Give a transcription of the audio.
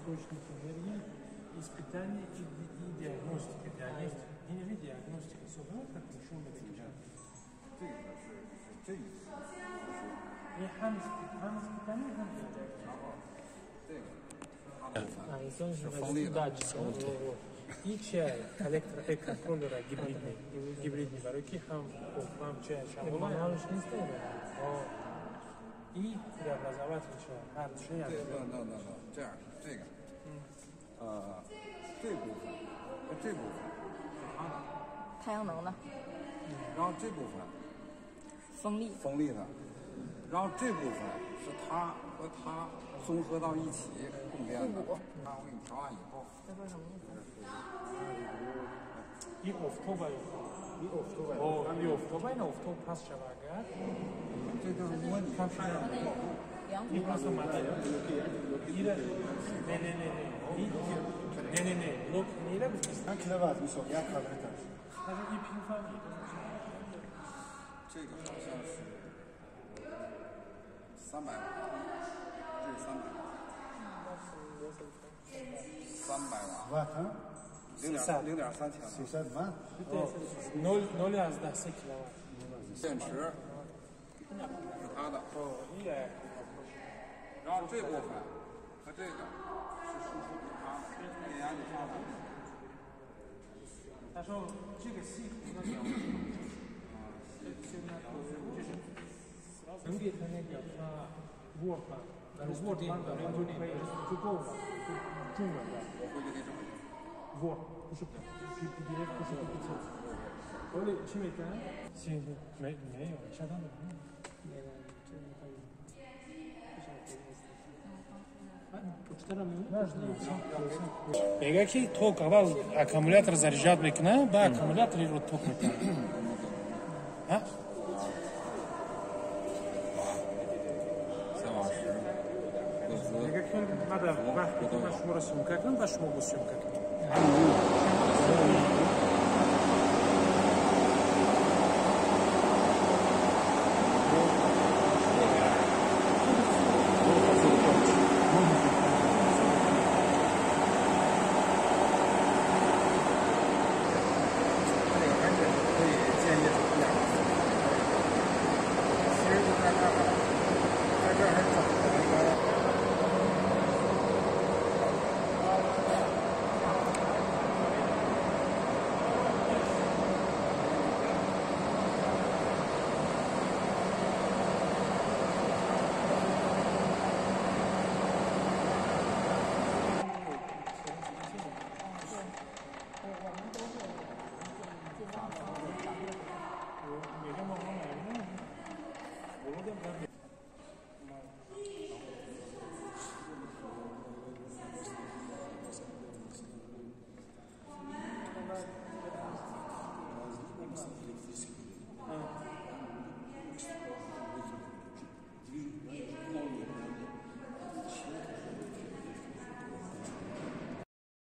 источник энергии, испытание и диагностика. Диагностика. Собрал, как решил на венчан. 这个。 И хам испытание, хам и чай, электроконтроллера гибридный бароки хам чай, шамула. И преобразователь чая, хар чай.这样，这个，这部分和这部分是它的太阳能的，然后这部分风力的，然后这部分是它和它综合到一起供电的。那我给你调完以后，这说什么意思？ این افتوبای این افتوب پس شبکه 这就是模拟太阳能保护。 این پس اومده نه لوک نیره بفرست 3 کیلووات میشه یک کابل 它是1平方米这个好像是300瓦，这是300瓦，300瓦， وات ها 0.3千瓦。 300 وات 0.3 کیلووات 电池是它的，然后这部分和这个是输出给它的，电压就上来了。他说这个系统的表就是能给他那个发握把，握把表面就可以就够了，就中了的。我回去给整。握不是别不是不错。我的去没干？行，没有，相当的没有，这个可以。میگه که توک اول اکامولاتور заряжать میکنه با اکامولاتوری رو توک میکنه ها 3瓦时，میگه که ماذا وقتی که شما رو سوم کردن و شما بسیار کردن